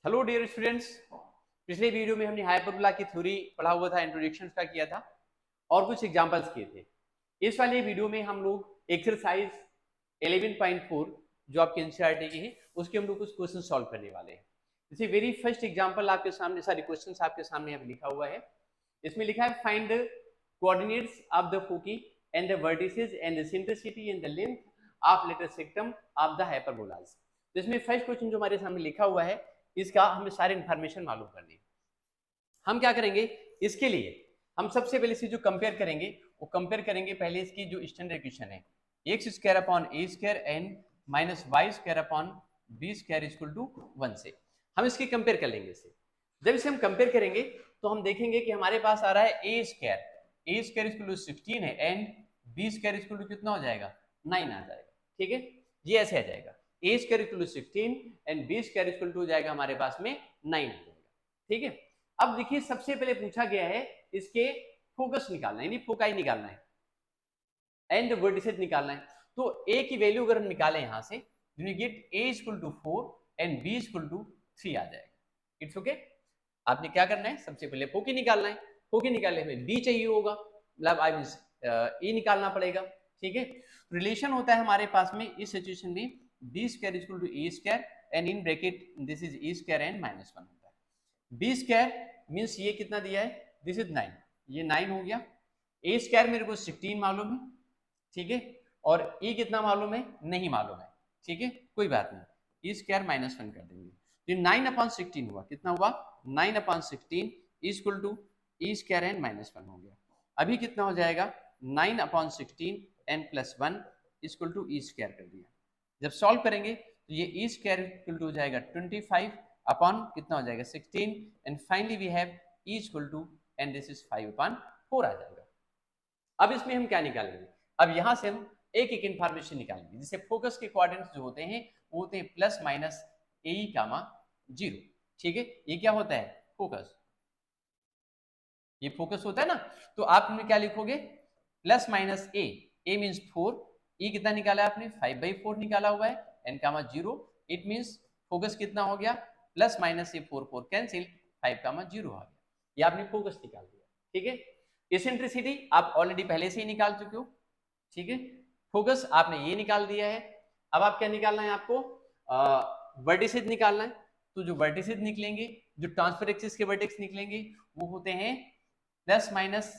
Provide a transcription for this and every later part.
Hello dear students, पिछले video में हमने हाइपरबोला की थ्योरी पढ़ा हुआ था, इंट्रोडक्शन का किया था और कुछ एग्जांपल्स किए थे। इस वाले वीडियो में हम लोग एक्सरसाइज 11.4 जो आपके एनसीईआरटी की है उसके हम लोग कुछ क्वेश्चन सॉल्व करने वाले हैं। जैसे वेरी फर्स्ट एग्जांपल आपके सामने, सारी क्वेश्चंस आपके सामने यहाँ लिखा हुआ है। इसमें लिखा है find the coordinates of the foci and the vertices and the centricity and the length of letter सेक्टम of the hyperbolas. तो इसमें फर्स्ट क्वेश्चन जो हमारे सामने लिखा हुआ है इसका हमें सारी इंफॉर्मेशन मालूम करनी है। हम क्या करेंगे, इसके लिए हम सबसे पहले से जो कंपेयर करेंगे वो कंपेयर करेंगे पहले इसकी जो स्टैंडर्ड इक्वेशन है x square upon a square and minus y square upon b square equal to 1 से हम इसकी कंपेयर कर लेंगे। इसे जब इसे हम कंपेयर करेंगे तो हम देखेंगे कि हमारे पास आ रहा है ए स्क्वायर इक्वल टू 16 है and b square equal to कितना हो जाएगा 9 आ जाएगा। ठीक है, ये ऐसे आ जाएगा a square equal to 16 and b square equal to हो जाएगा हमारे पास में 9 आ जाएगा। ठीक है, अब देखिए सबसे पहले पूछा गया है इसके फोकस निकालना है, यानी फोकाई निकालना है एंड वर्टिसेस निकालना है। तो ए की वैल्यू अगर हम निकालें यहां से you get a equal to 4 and b equal to 3 आ जाएगा। इट्स ओके, आपने क्या करना है, सबसे पहले फोकी निकालना है। फोकी निकालने में डी चाहिए होगा, मतलब आई मीन ए निकालना पड़ेगा। ठीक है, रिलेशन होता है हमारे पास में इस सिचुएशन में b square equal to a square and in bracket this is a square and minus 1 होता है। बी स्क्वायर मीन्स ये कितना दिया है, दिस इज 9, ये 9 हो गया। ए स्क्वायर मेरे को 16 मालूम है, ठीक है, और ए कितना मालूम है, नहीं मालूम है। ठीक है, कोई बात नहीं, ए स्क्वायर माइनस 1 कर देंगे तो 9/16 हुआ, कितना हुआ 9/16 equal to a square and minus 1 हो गया। अभी कितना हो जाएगा 9/16 and plus 1 equal to a square कर दिया। जब सॉल्व करेंगे तो ये ए स्क्वायर इक्वल टू हो जाएगा 25 अपॉन कितना हो जाएगा 16 and finally we have e equal to and this is 5/4 आ जाएगा। अब इसमें हम क्या निकालेंगे, अब यहां से हम एक एक इंफॉर्मेशन निकालेंगे। जिससे फोकस के कोऑर्डिनेट्स जो होते हैं वो होते हैं प्लस माइनस ए कामा 0। ठीक है, ये क्या होता है फोकस, ये फोकस होता है ना। तो आप इनमें क्या लिखोगे plus minus a means 4, a कितना निकाला है आपने 5/4 निकाला हुआ है, n comma 0 it means focus कितना हो गया प्लस माइनस ये 4 कैंसिल 5,0 आ गया। ये आपने फोकस निकाल दिया। ठीक है, एसेंट्रिसिटी आप ऑलरेडी पहले से ही निकाल चुके हो। ठीक है, फोकस आपने ये निकाल दिया है। अब आप क्या निकालना है, आपको वर्टिसेस निकालना है। तो जो वर्टिसेस निकलेंगे, जो ट्रांसफर एक्सिस के वर्टेक्स निकलेंगे वो होते हैं plus minus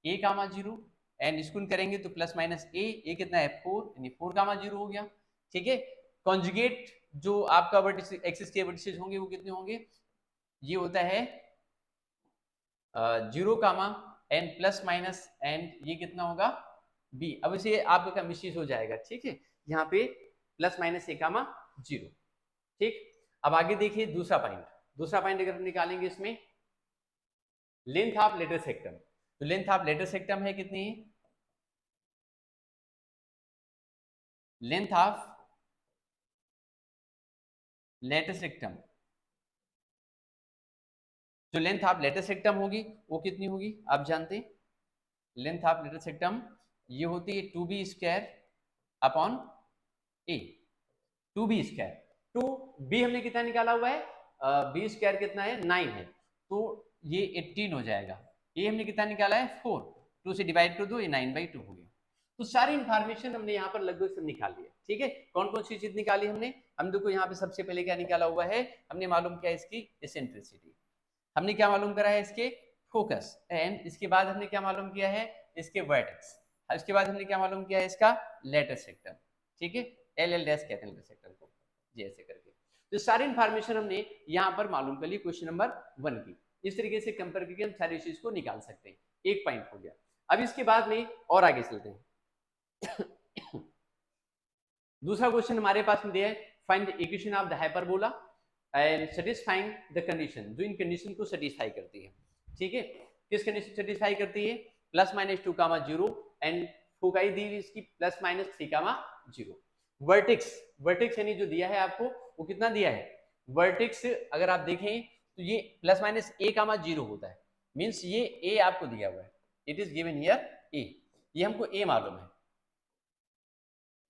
a comma 0 and इसको करेंगे तो प्लस माइनस ए कितना है 4 यानी 4 कामा 0 हो गया। ठीक है, कॉन्जुगेट जो आपका वर्टिस एक्सिस के वर्टिसेस होंगे वो कितने होंगे, ये होता है 0 कामा एन प्लस माइनस एंड ये कितना होगा बी। अब इसे आपका मिसयूज हो जाएगा। ठीक है, यहाँ पे प्लस माइनस ए कामा 0। ठीक, अब आगे देखिए दूसरा पॉइंट अगर हम निकालेंगे इसमें लेंथ ऑफ लेटर सेक्टम। तो लेंथ ऑफ लेटर सेक्टम है कितनी, लेंथ ऑफ लेटर सेक्टम, जो लेंथ ऑफ लेटर सेक्टम होगी वो कितनी होगी आप जानते हैं। लेंथ ऑफ लेटर सेक्टम ये होती है 2b स्क्वायर अपॉन ए। 2b स्क्वायर, 2b हमने कितना निकाला हुआ है, बी स्क्वायर कितना है 9 है, तो ये 18 हो जाएगा। ए हमने कितना निकाला है 4, 2 से डिवाइड कर दो ये 9/2 हो गया। तो सारी इंफॉर्मेशन हमने यहाँ पर लगभग सब निकाल लिया। ठीक है, कौन कौन सी चीज निकाली हमने, हम देखो यहाँ पे सबसे पहले क्या निकाला हुआ है, हमने मालूम किया इसकी एसेंट्रिसिटी, हमने क्या मालूम करा है इसके फोकस, एंड इसके बाद हमने क्या मालूम किया है इसके वर्टेक्स, इसके बाद हमने क्या मालूम किया है इसका लेटर सेक्टम। ठीक है, एल डैश कहते हैं लेटर सेक्टम को, जी ऐसे करके। तो सारी इंफॉर्मेशन हमने यहाँ पर मालूम कर ली क्वेश्चन नंबर 1 की। इस तरीके से कंपेयर करके हम सारी चीज को निकाल सकते हैं। एक पॉइंट हो गया। अब इसके बाद में और आगे चलते हैं। दूसरा क्वेश्चन हमारे पास में दिया है find the equation of the hyperbola and satisfying the condition, जो इन कंडीशन को सेटिस्फाई करती है। ठीक है, किस कंडीशन सेटिस्फाई करती है, plus minus 2 comma 0 and foci दी इसकी प्लस माइनस 3 कामा 0। वर्टेक्स यानी जो दिया है आपको वो कितना दिया है, वर्टेक्स अगर आप देखें तो ये प्लस माइनस ए कामा 0 होता है, मीन्स ये ए आपको दिया हुआ है, इट इज गिवन हियर ए, ये हमको ए मालूम है,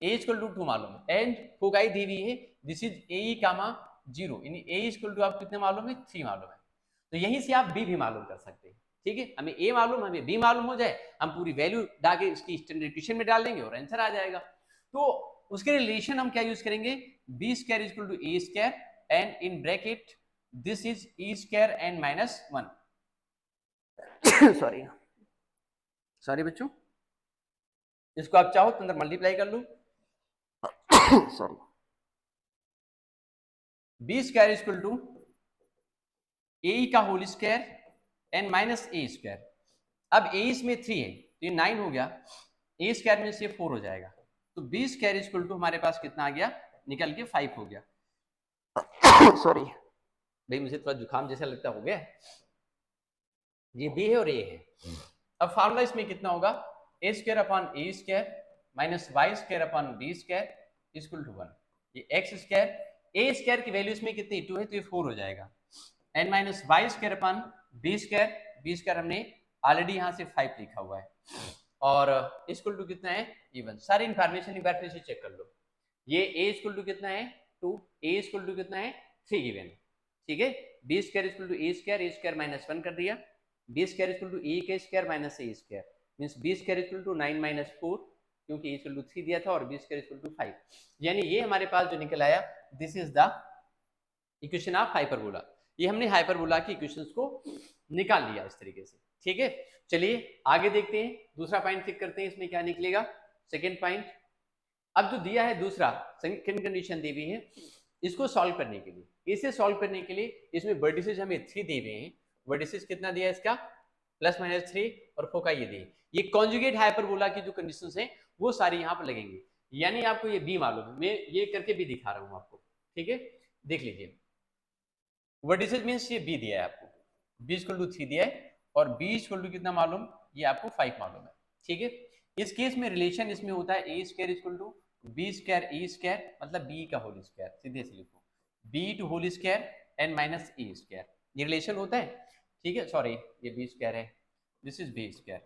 ए इक्वल टू 2 मालूम है एंड फोकाई दी हुई है दिस इज ए कामा 0, यानी a इक्वल टू आपको कितने मालूम है, 3 मालूम है। तो यहीं से आप b भी मालूम कर सकते हैं, ठीक है। हमें a मालूम, हमें b मालूम हो जाए, हम पूरी वैल्यू डाके इसकी स्टैंडर्ड इक्वेशन में डाल देंगे और आंसर आ जाएगा। तो उसके रिलेशन हम क्या यूज करेंगे, b square equal to a square and in bracket this is e square and minus 1 sorry बच्चों, इसको आप चाहो तो अंदर मल्टीप्लाई कर लो sorry, b square equal to a का whole square and minus a square. अब ए इसमें 3 है तो ये 9 हो गया, ए स्क्वायर में से 4 हो जाएगा, तो बी स्क्वायर इक्वल टू हमारे पास कितना आ गया, निकल के 5 हो गया सॉरी भाई मुझे थोड़ा जुकाम जैसा लगता हो गया, ये बी है और ए है। अब फार्मूला इसमें कितना होगा, a square upon a square minus y square upon b square equal to 1। ये एक्स स्क्वायर, ए स्क्वायर की वैल्यू इसमें कितनी 2 है तो ये 4 हो जाएगा, and minus y square upon b square हमने ऑलरेडी यहाँ से 5 लिखा हुआ है, और इक्वल टू कितना है ये 1। सारी इंफॉर्मेशन एक बार फिर से चेक कर लो, ये ए इक्वल टू कितना है 2, ए इक्वल टू कितना है 3 गिवन, ठीक है। B square equal to a square minus 1 कर दिया, b square equal to a के square minus a square means b square equal to 9 minus 4 क्योंकि ए इक्वल टू 3 दिया था, और बी स्क्वायर इक्वल टू 5, यानी ये हमारे पास जो निकल आया this is the equation of hyperbola. ये हमने हाइपरबोला की इक्वेशंस को निकाल लिया इस तरीके से, ठीक है। चलिए आगे देखते हैं, दूसरा पॉइंट चेक करते हैं इसमें क्या निकलेगा। सेकंड पॉइंट, अब जो दिया है दूसरा सेकंड कंडीशन दी हुई है, इसको सॉल्व करने के लिए, इसे सॉल्व करने के लिए इसमें वर्टिसेस हमें 3 दिए हुए हैं, वर्टिसेस कितना दिया है इसका प्लस माइनस 3 और 4 का ये दिए, ये कॉन्जुगेट हाइपरबोला की जो कंडीशंस हैं वो सारी यहाँ पर लगेंगी, यानी आपको ये बी मालूम है, मैं ये करके भी दिखा रहा हूँ आपको, ठीक है। देख लीजिए वर्टिसेस मींस ये बी दिया है आपको, बी इक्वल टू 3 दिया है और बी इक्वल टू कितना मालूम, ये आपको 5 मालूम है, ठीक है। इस केस में रिलेशन इसमें होता है a square equal to b square a square, मतलब बी का होल स्क्वायर, सीधे से लिखो b two whole square and minus a square, ये रिलेशन होता है, ठीक है। सॉरी ये बी स्क्वायर है, दिस इज बी स्क्वायर,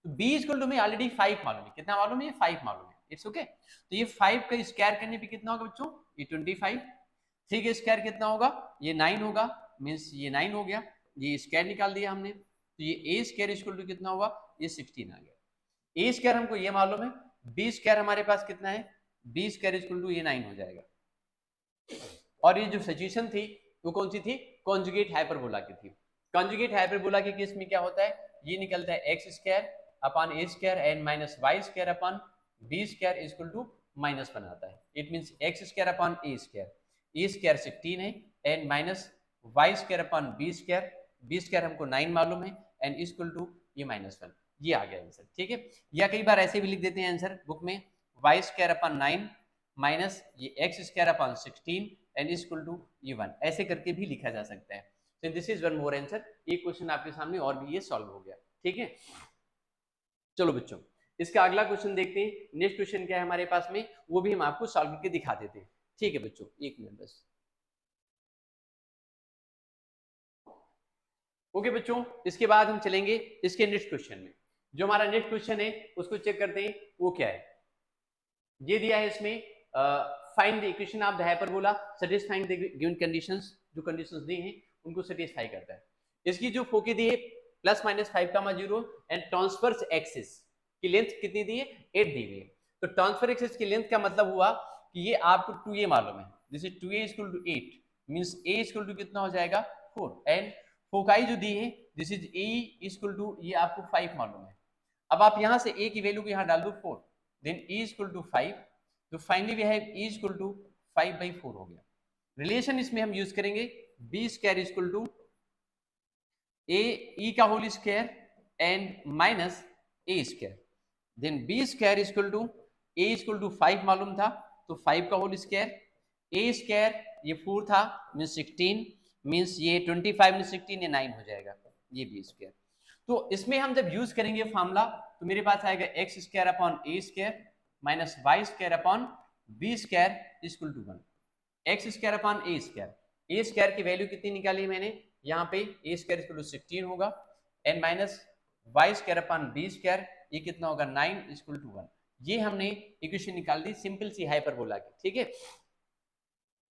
तो बी इक्वल टू में ऑलरेडी 5 मालूम है, कितना मालूम है, 5 मालूम है, इट्स ओके। तो ये 5 का स्क्वायर करने पे कितना होगा बच्चों, ये 25, 3 का स्क्वायर कितना होगा, ये 9 होगा, मीन्स ये 9 हो गया, ये स्क्वायर निकाल दिया हमने, तो ये ए स्क्वायर इक्वल टू कितना होगा, ये 16 आ गया। ए स्क्वायर हमको ये मालूम है, बी स्क्वायर हमारे पास कितना है, बी स्क्वायर इक्वल टू ये 9 हो जाएगा, और ये जो सिचुएशन थी वो कौन सी थी, कॉन्जुगेट हाइपरबोला की थी। कॉन्जुगेट हाइपरबोला के केस में क्या होता है, ये निकलता है x square upon a square and minus y square upon b square equal to minus 1 आता है, it means x square upon a square 16 है and minus y square upon b square हमको 9 मालूम है एंड इक्वल टू ये -1, ये आ गया answer, ठीक है। या कई बार ऐसे भी लिख देते हैं आंसर बुक में, वाई स्क्वायर अपॉन 9 माइनस ये x square upon 16 and equal to ये 1, ऐसे करके भी लिखा जा सकता है। तो this is one more answer, एक क्वेश्चन आपके सामने और भी ये सॉल्व हो गया, ठीक है। चलो बच्चों इसका अगला क्वेश्चन देखते हैं, नेक्स्ट क्वेश्चन क्या है हमारे पास में, वो भी हम आपको सॉल्व करके दिखा देते हैं, ठीक है बच्चों, एक मिनट बस। ओके बच्चों, इसके बाद हम चलेंगे इसके नेक्स्ट क्वेश्चन में। जो हमारा नेक्स्ट क्वेश्चन है उसको चेक करते हैं, वो क्या है, ये दिया है इसमें find the equation of the hyperbola satisfying the given conditions, जो कंडीशंस दी हैं उनको सेटिस्फाई करता है। इसकी जो फोकी दी है plus minus 5,0 and transverse axis की लेंथ कितनी दी है, 8 दी हुई है। तो ट्रांसफर एक्सिस की लेंथ का मतलब हुआ कि ये आपको 2a मालूम है, this is 2a equal to 8 means a equal to कितना हो जाएगा 4, एंड फोकाई जो दी है this is a equal to ये आपको 5 मालूम है। अब आप यहां से a की वैल्यू को यहां डाल दो 4, देन e इक्वल टू 5, तो finally we have e equal to 5/4 हो गया। रिलेशन इसमें हम यूज करेंगे b square equal to a e का whole square and minus a square, then b square equal to a equal to 5 मालूम था तो 5 का होल स्क्वायर, a स्क्वायर ये 4 था मींस 16 मींस ये 25 में 16 ये 9 हो जाएगा, ये b स्क्वायर। तो इसमें हम जब यूज करेंगे फार्मूला तो मेरे पास आएगा x square upon a square minus y square upon b square equal to 1, x square upon a square की वैल्यू कितनी निकाली मैंने यहाँ पे, ए स्क्वायर इक्वल टू 16 होगा and minus y square upon b square ये कितना होगा 9 इक्वल टू 1, ये हमने इक्वेशन निकाल दी सिंपल सी हाइपरबोला की, ठीक है।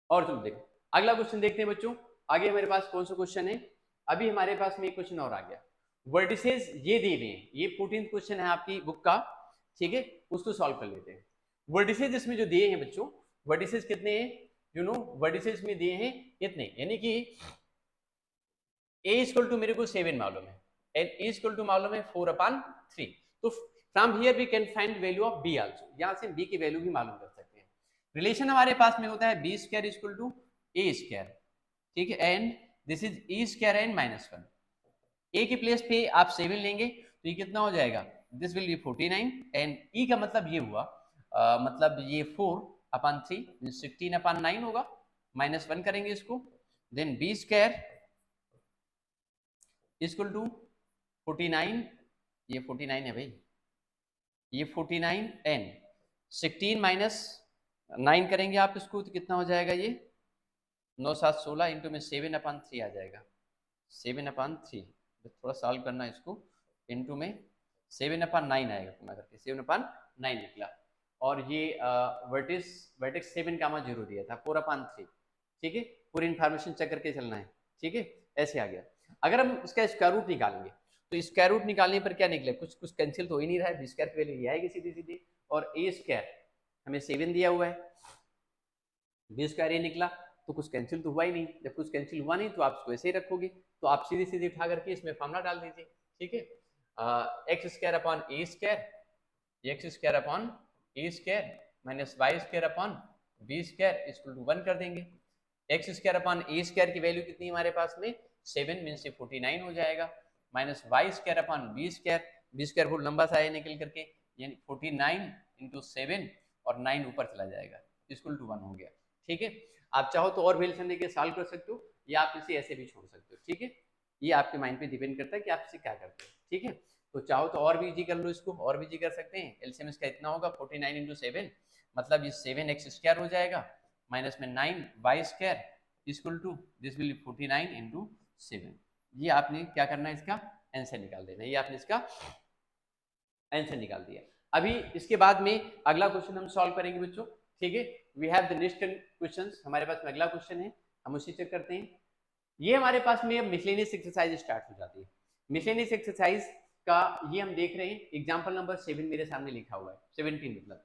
और तुम देखो अगला क्वेश्चन देखते हैं बच्चों, आगे हमारे पास कौन सा क्वेश्चन है। अभी हमारे पास में एक क्वेश्चन और आ गया, वर्टिसेस ये दिए हुए हैं, ये 14th क्वेश्चन है आपकी बुक का, ठीक है, उसको सॉल्व कर लेते हैं। वर्टिसेस इसमें जो दिए हैं बच्चों, वर्टिसेस कितने हैं, यू नो वर्टिसेस में दिए हैं इतने, यानी कि a इक्वल टू मेरे को 7 मालूम है एंड a इक्वल टू मालूम है 4/3। तो from here we can find value of b also, यहां से b की वैल्यू भी मालूम कर सकते हैं। रिलेशन हमारे पास में होता है b square equal to a square, ठीक है, and this is e square and -1। a की प्लेस पे आप 7 लेंगे तो ये कितना हो जाएगा, this will be 49 and e का मतलब ये हुआ मतलब ये 4/3 16/9 होगा, -1 करेंगे इसको, then b square equal to 49, ये 49 है भाई, ये 49 एन 16 - 9 करेंगे आप इसको तो कितना हो जाएगा, ये 9 7 16 इंटू में 7/3 आ जाएगा, 7/3 थोड़ा सॉल्व करना इसको, इंटू में 7/9 आएगा, गुना करके 7/9 निकला। और ये वर्टेक्स 7 का 0 दिया था 4/3, ठीक है, पूरी इंफॉर्मेशन चेक करके चलना है, ठीक है, ऐसे आ गया। अगर हम इसका स्क्वायर रूट निकालेंगे तो स्क्वायर रूट निकालने पर क्या निकले, कुछ कैंसिल तो हो ही नहीं रहा है, बी स्क्वायर की वैल्यू ये आएगी सीधी सीधी, और ए स्क्वायर हमें 7 दिया हुआ है, बी स्क्वायर ये निकला, तो कुछ कैंसिल तो हुआ ही नहीं, जब कुछ कैंसिल हुआ नहीं तो आप इसको ऐसे ही रखोगे, तो आप सीधी सीधी उठा करके इसमें फॉर्मूला डाल दीजिए, ठीक है, x square upon a square, x square upon a square minus y square upon b square equal to 1 कर देंगे। X square upon a square की वैल्यू कितनी है हमारे पास में, 7 मीन से 49 हो जाएगा, minus y square upon b square बहुत लंबा सा है निकल करके, यानी 49 इंटू 7 और 9 ऊपर चला जाएगा, इक्वल टू 1 हो गया, ठीक है। आप चाहो तो और वेल लेके सॉल्व कर सकते हो, या आप इसे ऐसे भी छोड़ सकते हो, ठीक है, ये आपके माइंड पे डिपेंड करता है कि आप इसे क्या करते हो, ठीक है। तो चाहो तो और भी इजी कर लो इसको, और भी इजी कर सकते हैं, एलसीएम इसका इतना होगा 49 इंटू 7, मतलब ये 7x स्क्वायर हो जाएगा, माइनस में 9y square equal to this will 49 into 7। ये आपने क्या करना है, इसका आंसर निकाल देना, ये आपने इसका आंसर निकाल दिया। अभी इसके बाद में अगला क्वेश्चन हम सॉल्व करेंगे बच्चों, ठीक है, we have the next questions, हमारे पास में अगला क्वेश्चन है, हम उसी चेक करते हैं। ये हमारे पास में मिसलेनियस एक्सरसाइज स्टार्ट हो जाती है। मिसलेनियस एक्सरसाइज का ये हम देख रहे हैं, एग्जांपल नंबर 7 मेरे सामने लिखा हुआ है, 17 मतलब,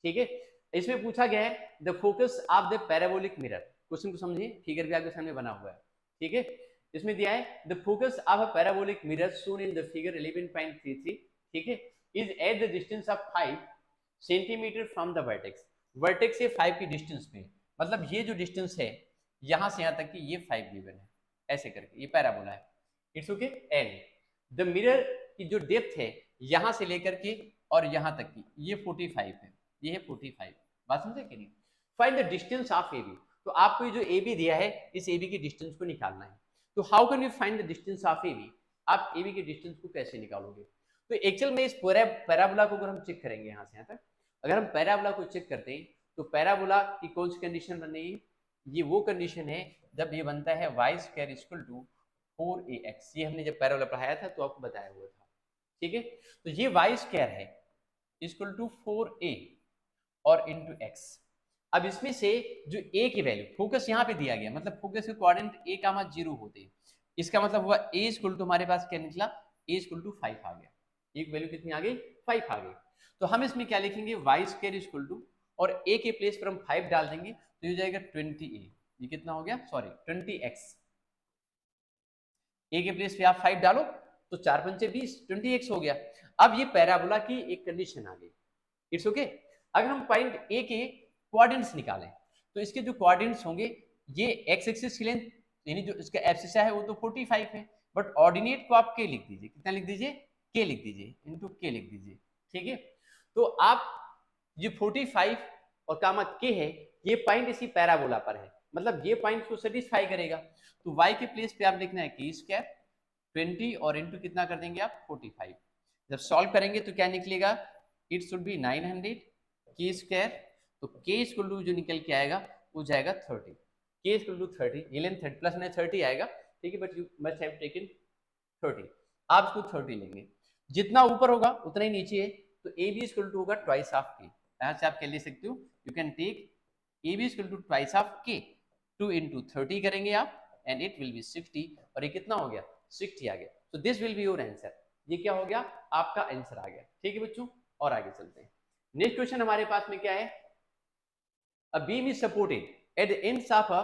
ठीक है। इसमें पूछा गया है the focus of the parabolic mirror, question को समझिए, फिगर भी आपके सामने बना हुआ है, ठीक है। इसमें दिया है the focus of a parabolic mirror shown in the figure 11.33, ठीक है, is at the distance of 5 centimetre from the vertex, vertex से 5 की डिस्टेंस पे, मतलब ये जो डिस्टेंस है यहां से यहां तक की ये 5 गिवन है, ऐसे करके ये पैराबोला है, it's okay. And the mirror की जो डेप्थ है यहां से लेकर के और यहां तक की ये 45 है, ये है 45, बात समझे कि नहीं। Find the distance of AB, तो आपको ये जो AB दिया है इस AB की डिस्टेंस को निकालना है। तो how can you find the distance of AB, आप AB की डिस्टेंस को कैसे निकालोगे। तो एक्चुअल में इस पूरे पैराबोला को अगर हम चेक करेंगे यहां से यहां तक, अगर हम पैराबोला को चेक करते हैं तो पैराबोला की कौन सी कंडीशन बनेगी, ये वो कंडीशन है जब ये बनता है y square equal to 4ax, ये हमने जब पैराबोला पढ़ाया था तो आपको बताया हुआ था, ठीक है। तो ये y स्क्वायर है इक्वल टू 4a और इंटू x। अब इसमें से जो a की वैल्यू, फोकस यहाँ पे दिया गया, मतलब फोकस के कोऑर्डिनेट a, 0 होते हैं, इसका मतलब हुआ a इक्वल टू हमारे पास क्या निकला, a इक्वल टू 5 आ गया, एक वैल्यू कितनी आ गई, 5 आ गई। तो हम इसमें क्या लिखेंगे, y स्क्वायर इक्वल टू, और a के प्लेस पर हम 5 डाल देंगे तो ये जाएगा 20a, ये कितना हो गया, सॉरी 20x, a के प्लेस पे आप 5 डालो तो 4 पंचे 20, 20x हो गया। अब ये पैराबोला की एक कंडीशन आ गई, इट्स ओके। अगर हम पॉइंट a के कोऑर्डिनेट्स निकालें तो इसके जो कोऑर्डिनेट्स होंगे, ये x एक्सिस की लेंथ यानी जो इसका एब्सिस है वो तो 45 है, बट ऑर्डिनेट को आप k लिख दीजिए, कितना लिख दीजिए, k लिख दीजिए, इनटू k लिख दीजिए, ठीक है। तो आप ये 45 और कामा k है, ये पॉइंट इसी पैराबोला पर है, मतलब ये पॉइंट को सेटिस्फाई करेगा। तो y के प्लेस पे आप लिखना है k स्क्वायर 20 और इंटू कितना कर देंगे आप 45। जब सॉल्व करेंगे तो क्या निकलेगा, it should be 900 k square, तो k इक्वल टू जो निकल के आएगा वो जाएगा 30, k इक्वल टू 30, ये लेंथ 30 प्लस में 30 आएगा, ठीक है, but you must have taken 30, आप इसको 30 लेंगे, जितना ऊपर होगा उतना ही नीचे है, तो ए बी इक्वल टू होगा ट्वाइस ऑफ के, यहाँ से आप क्या ले सकते हो, you can take a b equal to twice of k, 2 into 30 करेंगे आप एंड इट विल बी 60 और ये कितना हो गया 60 आ गया। तो this will be your answer. ये क्या हो गया आपका आंसर आ गया। ठीक है बच्चों और आगे चलते हैं। नेक्स्ट क्वेश्चन हमारे पास में क्या है, a beam is supported at the ends of a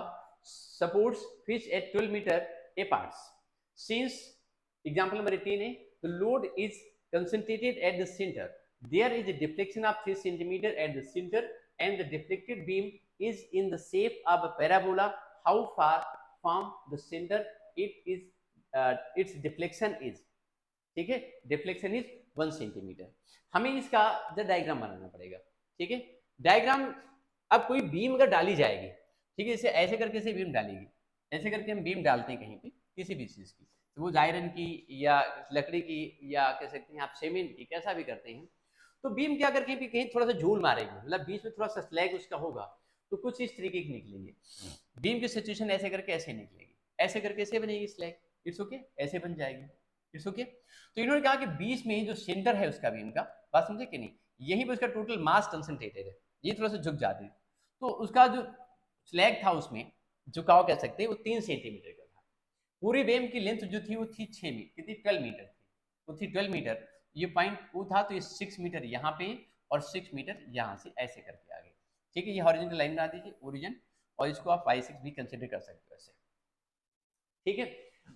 supports which at 12 meter apart. Since example number 18 है, the load is concentrated at the center. There is a deflection of 3 centimeter at the center and the deflected beam is in the shape of a parabola. How far from the center its deflection is? ठीक है, deflection is 1 centimetre. हमें इसका diagram बनाना पड़ेगा। ठीक है, diagram अब कोई beam अगर डाली जाएगी, ठीक है, इसे ऐसे करके से बीम डालेगी, ऐसे करके हम बीम डालते हैं कहीं पे किसी भी चीज की, तो वो आयरन की या लकड़ी की या कह सकते हैं आप सीमेंट की, कैसा भी करते हैं, तो बीम क्या करके भी कहीं थोड़ा सा झूल मारेगी, मतलब बीच में थोड़ा सा स्लैग उसका होगा, तो कुछ इस तरीके की निकलेंगे। बीम की सिचुएशन ऐसे करके ऐसे निकलेगी, ऐसे करके ऐसे बनेगी स्लैग, इट्स ओके, ऐसे बन जाएगी, इट्स ओके। तो इन्होंने कहा कि बीच में जो सेंटर है उसका बीम का, बात समझे कि नहीं, यही पे उसका टोटल मास कंसंट्रेटेड है, ये थोड़ा सा झुक जाती है, तो उसका जो स्लैग था उसमें झुकाव कह सकते हैं वो 3 सेंटीमीटर का था। पूरी बीम की लेंथ जो थी वो थी 6 मीटर, कितनी 12 मीटर थी, वो थी 12 मीटर। ये पॉइंट वो था तो ये 6 मीटर यहाँ पे और 6 मीटर यहाँ से ऐसे करके आ गए। ठीक है, ये हॉरिजॉन्टल लाइन बना दीजिए ओरिजिन, और इसको आप y6 भी कंसिडर कर सकते हो ऐसे। ठीक है,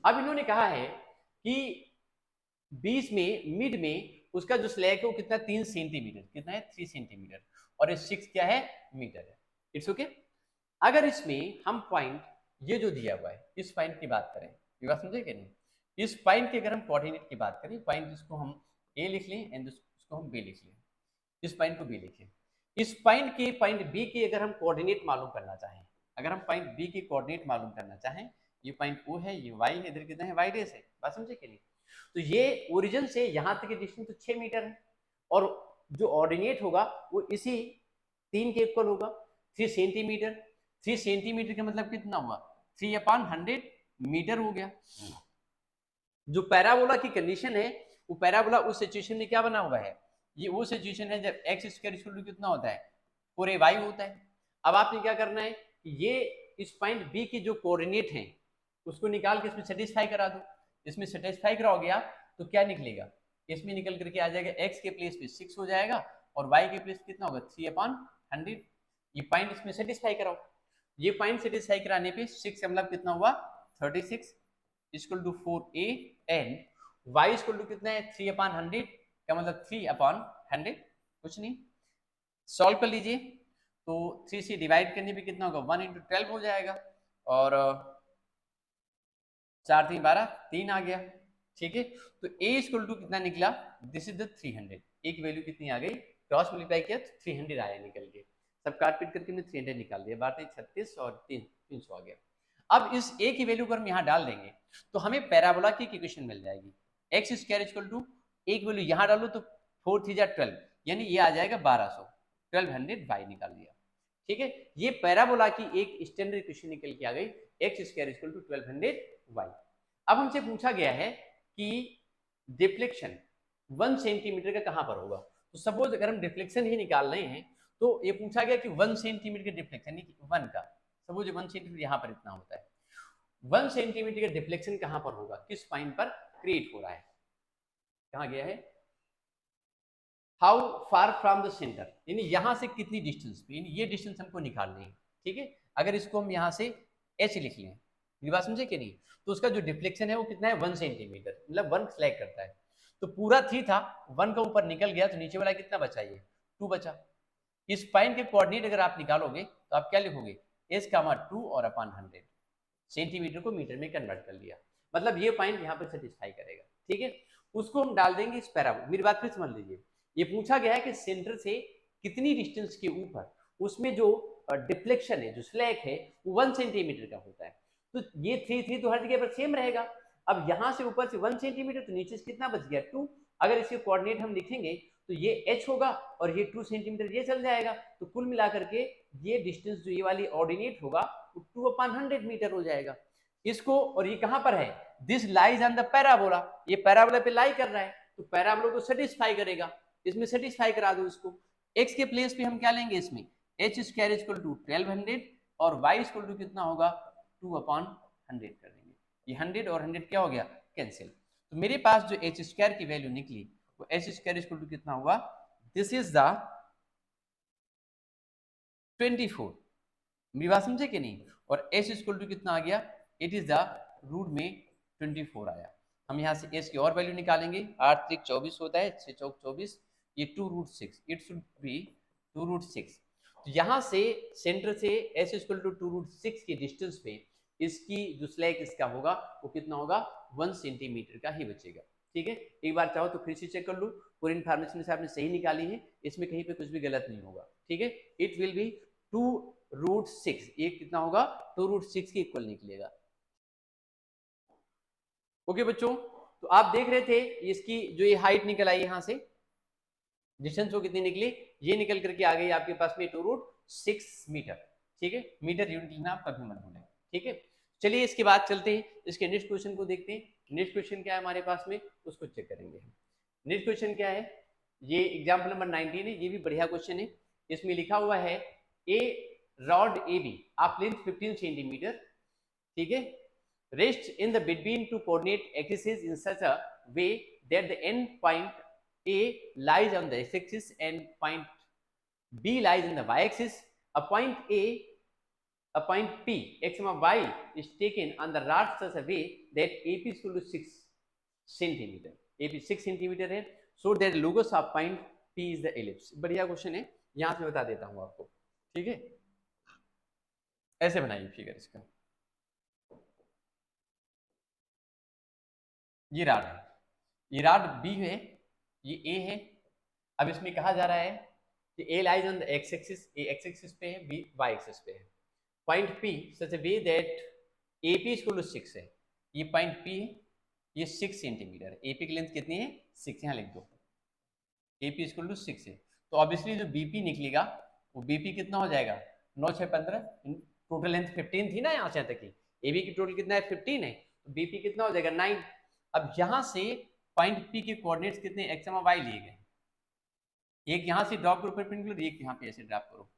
अब इन्होंने कहा है कि बीच में मिड में उसका जो स्लैग है वो कितना 3 सेंटीमीटर, कितना है 3 सेंटीमीटर, और ये 6 क्या है मीटर है। It's okay. अगर इसमें हम पॉइंट ये जो दिया हुआ है इस पॉइंट की बात करें, ये बात समझे कि नहीं, इस पॉइंट की अगर हम कोऑर्डिनेट की बात करें, पॉइंट जिसको हम ए लिख लें एंड इसको हम बी लिख लें, इस पॉइंट को बी लिखें, इस पॉइंट के पॉइंट बी के अगर हम कोऑर्डिनेट मालूम करना चाहें, अगर हम पॉइंट बी के कोऑर्डिनेट मालूम करना चाहें, ये पॉइंट ओ है, ये वाई है, इधर कितना है वाई डेस है, बात समझे कि नहीं, तो ये ओरिजिन से यहाँ तक की डिस्टेंस तो 6 मीटर है, और जो ऑर्डिनेट होगा वो इसी 3 के इक्वल होगा, 3 सेंटीमीटर। 3 सेंटीमीटर का मतलब कितना हुआ 3/100 मीटर हो गया। जो पैराबोला की कंडीशन है, वो पैराबोला उस सिचुएशन में क्या बना हुआ है, ये वो सिचुएशन है जब एक्स स्क्वायर इक्वल टू कितना होता है 4ay होता है। अब आपने क्या करना है, ये इस पॉइंट बी की जो कोऑर्डिनेट है उसको निकाल के इसमें सेटिस्फाई करा दो। इसमें सेटिस्फाई कराओगे आप तो क्या निकलेगा, इसमें निकल करके आ जाएगा x के प्लेस पे 6 हो जाएगा और y के प्लेस कितना होगा 3/100। ये पॉइंट इसमें सेटिस्फाई कराओ, ये पॉइंट सेटिस्फाई कराने पे 6 का मतलब कितना हुआ 36 equal to 4a and y equal to कितना है 3/100 का मतलब 3/100, कुछ नहीं, सॉल्व कर लीजिए। तो 3 से डिवाइड करने पे कितना होगा 1 × 12 हो जाएगा, और 4 3 12 3 आ गया। ठीक है, तो a इक्वल टू कितना निकला, दिस इज द 300, a की वैल्यू कितनी आ गई, क्रॉस मल्टीप्लाई किया तो 300 आया निकल के, सब काट पीट करके हमने 300 निकाल दिया, 36 और 300 आ गया। अब इस a की वैल्यू को हम यहाँ डाल देंगे तो हमें पैराबोला की इक्वेशन मिल जाएगी, x square equal to a की वैल्यू यहाँ डालो तो 4 3 12, यानी ये आ जाएगा 1200, 1200 y निकाल दिया। ठीक है, ये पैराबोला की एक स्टैंडर्ड इक्वेशन निकल के आ गई, x square equal to 1200 y। अब हमसे पूछा गया है कि डिफ्लेक्शन 1 सेंटीमीटर का कहां पर होगा, तो सपोज अगर हम डिफ्लेक्शन ही निकाल रहे हैं तो ये पूछा गया कि 1 सेंटीमीटर का डिफ्लेक्शन, यानी कि 1 का, सपोज 1 सेंटीमीटर यहां पर इतना होता है, 1 सेंटीमीटर का डिफ्लेक्शन कहां पर होगा, किस पॉइंट पर क्रिएट हो रहा है, कहां गया है, how far from the centre, यानी यहां से कितनी डिस्टेंस पे, यानी ये डिस्टेंस हमको निकालनी है। ठीक है, अगर इसको हम यहां से h लिख लें, ये बात समझे कि नहीं, तो उसका जो डिफ्लेक्शन है वो कितना है 1 सेंटीमीटर, मतलब 1 स्लैग करता है, तो पूरा 3 था, 1 का ऊपर निकल गया तो नीचे वाला कितना बचा, ये 2 बचा। इस पॉइंट के कोऑर्डिनेट अगर आप निकालोगे तो आप क्या लिखोगे h, 2 और अपॉन 100, सेंटीमीटर को मीटर में कन्वर्ट कर लिया, मतलब ये पॉइंट यहाँ पे सेटिस्फाई करेगा। ठीक है, उसको हम डाल देंगे इस पैराबोला, मेरी बात फिर समझ लीजिए, ये पूछा गया है कि सेंटर से कितनी डिस्टेंस के ऊपर उसमें जो डिफ्लेक्शन है, जो स्लैग है वो 1 सेंटीमीटर का होता है, तो ये 3 तो हर जगह पर सेम रहेगा। अब यहाँ से ऊपर से 1 सेंटीमीटर तो नीचे से कितना बच गया 2, अगर इसके कोऑर्डिनेट हम लिखेंगे तो ये h होगा और ये 2 सेंटीमीटर ये चल जाएगा, तो कुल मिलाकर के ये डिस्टेंस जो ये वाली ऑर्डिनेट होगा वो 2/100 मीटर हो जाएगा। इसको, और ये कहां पर है, this lies on the parabola, ये पैराबोला पे लाई कर रहा है, तो पैराबोला को सेटिस्फाई करेगा, इसमें सेटिस्फाई करा दो इसको। x के प्लेस पे हम क्या लेंगे, इसमें h स्क्वायर इक्वल टू 1200 और y इक्वल टू कितना होगा 2/100 कर देंगे। ये 100 और 100 क्या हो गया कैंसिल। तो मेरे पास जो h स्क्वायर की वैल्यू निकली वो h स्क्वायर इक्वल टू कितना होगा, दिस इज द 24। मेरी बात समझे कि नहीं। और h इक्वल टू कितना आ गया, इट इज द रूट में 24 आया। हम यहाँ से s की और वैल्यू निकालेंगे, 8 3 24 होता है, 6 चौक 24, ये 2√6, इट शुड बी 2√6। तो यहाँ से सेंटर से s इक्वल टू 2√6 के डिस्टेंस पे इसकी जो स्लैक इसका होगा वो कितना होगा 1 सेंटीमीटर का ही बचेगा। ठीक है, एक बार चाहो तो फिर से चेक कर लो, पूरी इन्फॉर्मेशन से आपने सही निकाली है, इसमें कहीं पे कुछ भी गलत नहीं होगा। ठीक है, इट विल बी 2√6, ये कितना होगा 2√6 के इक्वल निकलेगा। ओके बच्चों, तो आप देख रहे थे इसकी जो ये हाइट निकल आई यहाँ से, डिस्टेंस वो कितनी निकली, ये निकल करके आ गई आपके पास में 2√6 मीटर। ठीक है, मीटर यूनिट लेना आप कभी मत भूलें। ठीक है, चलिए इसके बाद चलते हैं, इसके नेक्स्ट क्वेश्चन को देखते हैं। नेक्स्ट क्वेश्चन क्या है हमारे पास में, उसको चेक करेंगे। नेक्स्ट क्वेश्चन क्या है, ये एग्जाम्पल नंबर 19 है, ये भी बढ़िया क्वेश्चन है। इसमें लिखा हुआ है a rod A B of length 15 centimetre, ठीक है, rest in the between two coordinate axis in such a way that the end point A lies on the x-axis and point B lies in the y-axis. A point P, x, y is taken on the rod such a way that AP is equal to 6 centimeter. AP 6 centimeter है, so that logos of point P is the ellipse. बढ़िया question है, यहाँ से बता देता हूँ आपको। ठीक है, ऐसे बनाइए फिगर इसका। ये राड है, ये राड B है, ये A है। अब इसमें कहा जा रहा है कि A lies on the x axis, A x axis पे है, B Y एक्सिस पे है। Point P such a way that AP equal to 6 है, ये पॉइंट P है, ये 6 सेंटीमीटर है। AP की लेंथ कितनी है 6, यहाँ लिख दो, AP इक्वल टू 6 है। तो ऑब्वियसली जो BP निकलेगा वो BP कितना हो जाएगा 9 6 15, टोटल लेंथ 15 थी ना यहाँ से तक की, AB की टोटल कितना है 15 है, तो BP कितना हो जाएगा 9। अब यहाँ से पॉइंट P के कोऑर्डिनेट्स कितने x, y लिए गए, एक यहाँ से ड्रॉप करो परपेंडिकुलर, एक यहाँ पे ऐसे ड्रॉप करो,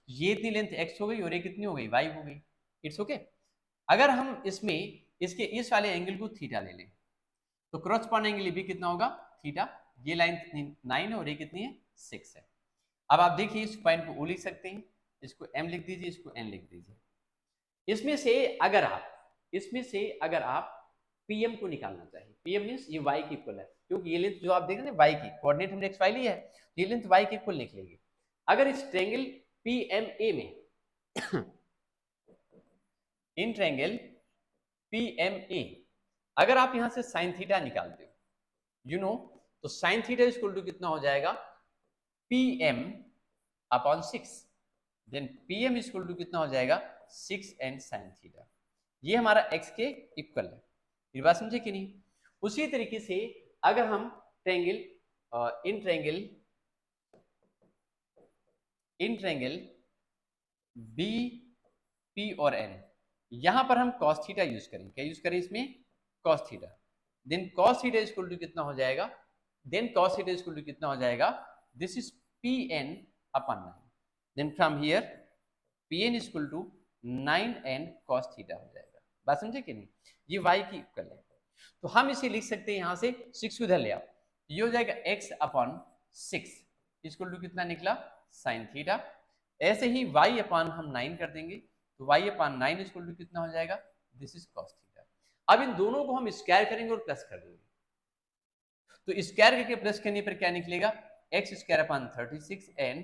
ये इतनी लेंथ x हो गई और ये कितनी हो गई y हो गई। It's okay. अगर हम इसमें इसके इस वाले एंगल को थीटा ले लें तो क्रॉसपॉन्डिंग एंगल भी कितना होगा थीटा। ये लाइन कितनी 9 है और ये कितनी है 6 है। अब आप देखिए इस पॉइंट को O लिख सकते हैं, इसको M लिख दीजिए, इसको N लिख दीजिए। इसमें से अगर आप PM को निकालना चाहिए, PM मींस ये y की इक्वल है, क्योंकि ये लेंथ जो आप देख रहे हैं y की कोऑर्डिनेट हमने xy लिया है, ये लेंथ y के इक्वल निकलेगी। अगर इस ट्रायंगल PMA में इन ट्रायंगल PMA अगर आप यहां से sin थीटा निकालते हो, यू नो, तो sin थीटा इक्वल टू कितना हो जाएगा PM/6, then PM equal to कितना हो जाएगा 6n sin थीटा। ये हमारा x के इक्वल है, ये बात समझे कि नहीं। उसी तरीके से अगर हम इन ट्रायंगल BP और N, यहां पर हम cos थीटा यूज करें, क्या यूज करें इसमें cos theta, then cos theta equal to कितना हो जाएगा, this is Pn/9, then from here Pn equal to 9n cos theta हो जाएगा। बात समझे कि नहीं, ये y की इक्वल है। तो हम इसे लिख सकते हैं यहां से 6 को इधर ले आओ, ये हो जाएगा x/6 इक्वल टू कितना निकला sin थीटा। ऐसे ही y/, हम 9 कर देंगे तो y/9 इक्वल टू कितना हो जाएगा, दिस इज cos थीटा। अब इन दोनों को हम स्क्वायर करेंगे और प्लस कर देंगे, तो स्क्वायर करके प्लस करने पर क्या निकलेगा x²/36n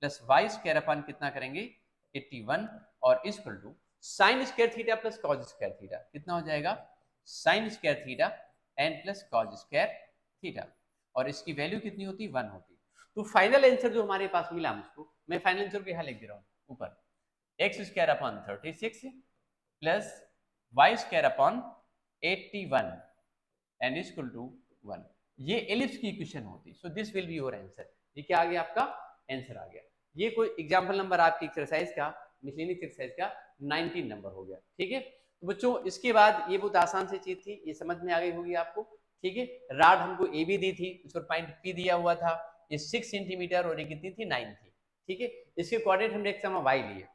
प्लस y² कितना करेंगे 81 और equal to sin square theta plus cos square theta कितना हो जाएगा sin square theta n plus cos square theta, और इसकी वैल्यू कितनी होती 1 होती। तो फाइनल आंसर जो हमारे पास मिला, मुझको मैं फाइनल आंसर को यहाँ लिख दे रहा हूँ ऊपर, x²/36 plus y²/81 and equal to 1। ये एलिप्स की इक्वेशन होती, so this will be your answer. ये क्या आ गया आपका आंसर आ गया। ये कोई एग्जांपल नंबर आपकी एक्सरसाइज का, मिसलेनियस एक्सरसाइज का 19 नंबर हो गया। ठीक है, तो बच्चों इसके बाद ये बहुत आसान सी चीज थी, ये समझ में आ गई होगी आपको। ठीक है, राड हमको ए बी दी थी, उस पर पॉइंट पी दिया हुआ था, ये 6 सेंटीमीटर और ये कितनी थी 9 थी। ठीक है, इसके कोऑर्डिनेट हमने x, y लिए,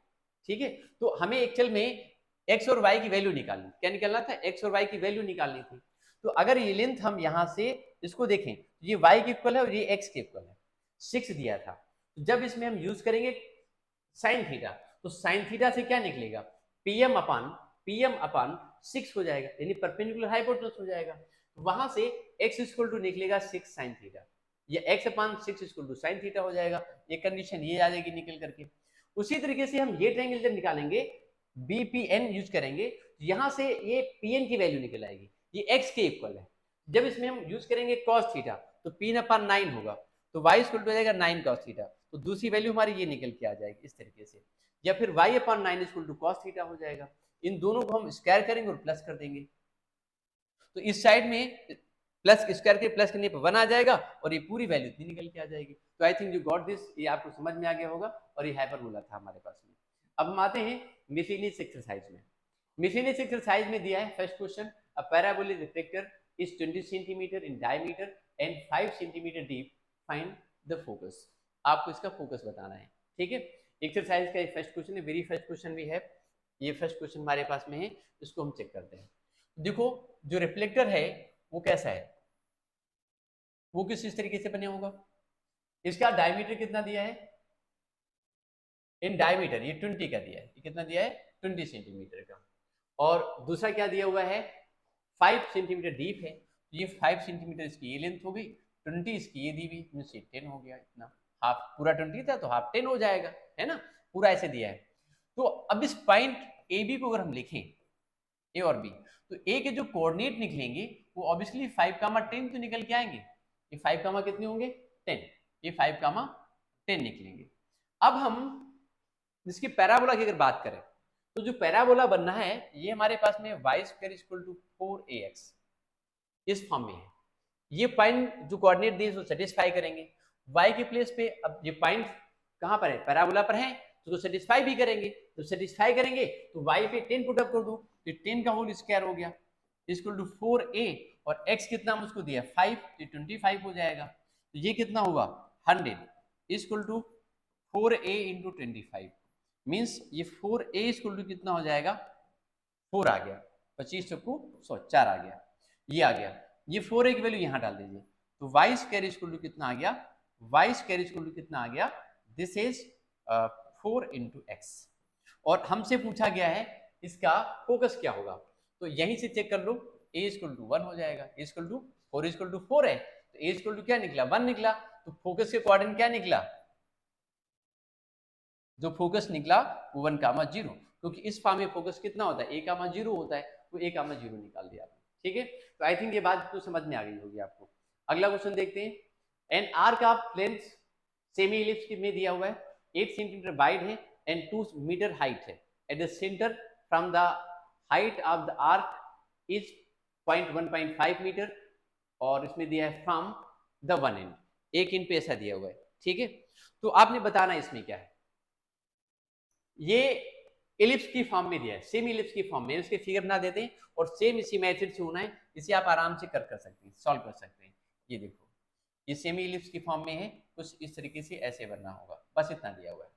ठीक है। तो हमें एक्चुअल में x और y की वैल्यू निकालनी, क्या निकालना था, x और y की वैल्यू निकालनी थी। तो अगर ये लेंथ हम यहाँ से इसको देखें, ये y के इक्वल है और ये x के इक्वल है, 6 दिया था। तो जब इसमें हम यूज करेंगे साइन थीटा, तो साइन थीटा से क्या निकलेगा, pm अपान 6 हो जाएगा, यानी परपेंडिकुलर हाइपोटेनस हो जाएगा। वहां से x इक्वल टू निकलेगा 6 साइन थीटा, या x upon 6 equal to sine theta हो जाएगा। ये कंडीशन ये आ जाएगी निकल करके। उसी तरीके से हम ये ट्रायंगल जब निकालेंगे, BPN यूज करेंगे, यहां से ये PN की वैल्यू निकल आएगी, ये x के इक्वल है। जब इसमें हम यूज करेंगे cos थीटा, तो P अपान 9 होगा, तो y इक्वल टू हो जाएगा 9 cos थीटा, तो दूसरी वैल्यू हमारी ये निकल के आ जाएगी इस तरीके से। या फिर y upon 9 equal to cos theta हो जाएगा। इन दोनों को हम स्क्वायर करेंगे और प्लस कर देंगे, तो इस साइड में प्लस स्क्वायर के प्लस करने पर 1 आ जाएगा और ये पूरी वैल्यू इतनी निकल के आ जाएगी। तो I think you got this, ये आपको समझ में आ गया होगा, और ये हाइपरबोला था हमारे पास में। अब हम आते हैं मिसलेनियस एक्सरसाइज में। मिसलेनियस एक्सरसाइज में दिया है first question, a parabolic reflector is 20 centimetre in diameter and 5 centimetre deep, find the focus. आपको इसका फोकस बताना है, ठीक है। एक्सरसाइज का ये फर्स्ट क्वेश्चन है, वेरी फर्स्ट क्वेश्चन भी है, ये फर्स्ट क्वेश्चन हमारे पास में है, इसको हम चेक करते हैं। देखो जो रिफ्लेक्टर है वो कैसा है, वो किस इस तरीके से बने होगा। इसका डायमीटर कितना दिया है, इन डायमीटर ये 20 का दिया है, ये कितना दिया है 20 सेंटीमीटर का। और दूसरा क्या दिया हुआ है 5 सेंटीमीटर डीप है, तो ये 5 सेंटीमीटर इसकी ये लेंथ हो गई, 20 इसकी ये दी हुई, मींस 10 हो गया इतना, हाफ पूरा 20 था तो हाफ 10 हो जाएगा, है ना, पूरा ऐसे दिया है। तो अब इस पॉइंट ए बी को अगर हम लिखें, ए और बी, तो ए के जो कोऑर्डिनेट निकलेंगे वो ऑब्वियसली 5, 10 तो निकल के आएंगे। ये 5, कितने होंगे 10, ये 5, 10 निकलेंगे। अब हम इसकी पैराबोला की अगर बात करें, तो जो पैराबोला बनना है ये हमारे पास में y square equal to 4ax इस फॉर्म में है। ये पॉइंट जो कोऑर्डिनेट दिए उसको सेटिस्फाई करेंगे, y के प्लेस पे अब ये पॉइंट कहां पर है, पैराबोला पर है, तो सेटिस्फाई भी करेंगे। तो सेटिस्फाई करेंगे तो y पे 10 पुट अप कर दो, तो 10 का होल स्क्वायर हो गया इक्वल टू 4a, और x कितना हम उसको दिया 5, तो 25 हो जाएगा। तो ये कितना हुआ 100 equal to 4a into 25, means ये 4a इक्वल टू कितना हो जाएगा 4 आ गया, 25 चक्कू 100 4 आ गया, ये आ गया। ये 4a की वैल्यू यहाँ डाल दीजिए, तो y स्क्वायर इक्वल टू कितना आ गया, y स्क्वायर इक्वल टू कितना आ गया, दिस इज 4 इंटू एक्स। और हमसे पूछा गया है इसका फोकस क्या होगा, तो यहीं से चेक कर लो, a इक्वल टू 1 हो जाएगा, a equal to 4 equal to 4 है, तो a इक्वल टू क्या निकला 1 निकला, तो फोकस के कोऑर्डिनेट क्या निकला, जो फोकस निकला वो 1, 0, क्योंकि इस फॉर्म में फोकस कितना होता है 1, 0 होता है, तो 1, 0 निकाल दिया आपने, ठीक है। तो आई थिंक ये बात तो समझ में आ गई होगी आपको। अगला क्वेश्चन देखते हैं, an arc of length semi ellipse में दिया हुआ है, 8 सेंटीमीटर वाइड है एंड 2 मीटर हाइट है, at the centre from the height of the arc is 1.5 metre, और इसमें दिया है फ्रॉम द वन एंड, एक एंड पे ऐसा दिया हुआ है, ठीक है। तो आपने बताना इसमें क्या है, ये इलिप्स की फॉर्म में दिया है, सेम इलिप्स की फॉर्म में, इसके फिगर बना देते हैं और सेम इसी मेथड से होना है, इसे आप आराम से कर सकते हैं, सॉल्व कर सकते हैं। ये देखो ये सेमी इलिप्स की फॉर्म में है, कुछ इस तरीके से ऐसे बनना होगा, बस इतना दिया हुआ है।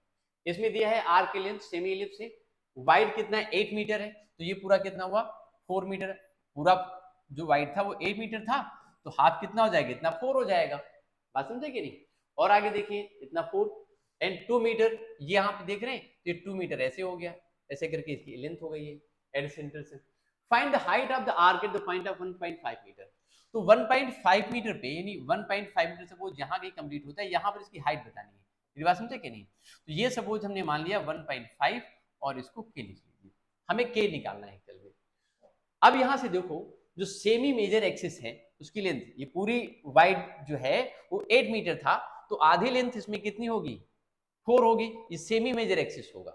इसमें दिया है आर्क की लेंथ सेमी इलिप्स से, वाइड कितना है 8 मीटर है, तो ये पूरा कितना हुआ 4 मीटर, पूरा जो वाइड था वो 8 मीटर था, तो हाफ कितना हो जाएगा इतना 4 हो जाएगा, बात समझे कि नहीं। और आगे देखिए इतना 4 एंड 2 मीटर, ये यहाँ पे देख रहे हैं, तो ये 2 मीटर ऐसे हो गया, ऐसे करके इसकी लेंथ हो गई है एट सेंटर से। Find the height of the arc at the point of 1.5 metre, तो 1.5 मीटर पे, यानी 1.5 मीटर सपोज यहाँ कहीं कंप्लीट होता है, यहाँ पर इसकी हाइट बतानी है, मेरी बात समझे कि नहीं। तो ये सपोज हमने मान लिया 1.5 और इसको के लिख लीजिए, हमें के निकालना है चल। अब यहाँ से देखो जो सेमी मेजर एक्सिस है उसकी लेंथ, ये पूरी वाइड जो है वो 8 मीटर था, तो आधी लेंथ इसमें कितनी होगी 4 होगी, ये सेमी मेजर एक्सिस होगा,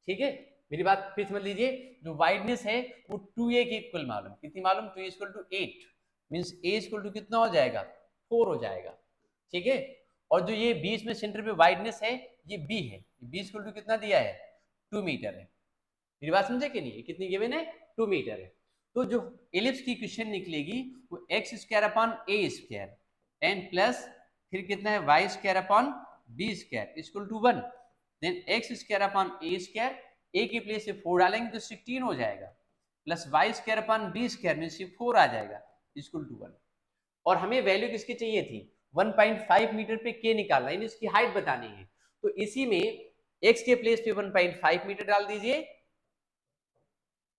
ठीक है। मेरी बात फिर समझ लीजिए, जो वाइडनेस है वो 2a के इक्वल मालूम, कितनी मालूम 2a equal to 8, means a equal to कितना हो जाएगा 4 हो जाएगा, ठीक है। और जो ये बीच में सेंटर पे वाइडनेस है ये b है, b इक्वल टू कितना दिया है 2 मीटर है, मेरी बात समझे कि नहीं, कितनी गिवन है 2 मीटर है। तो जो एलिप्स की इक्वेशन निकलेगी वो x square upon a square and plus फिर कितना है y square upon b square equal to 1, then x square upon a square a की प्लेस पे 4 डालेंगे तो 16 हो जाएगा, plus y square upon b square में से 4 आ जाएगा इक्वल टू 1। और हमें वैल्यू किसकी चाहिए थी, 1.5 मीटर पे के निकालना है, इसकी हाइट बतानी है। तो इसी में x के प्लेस पे 1.5 मीटर डाल दीजिए,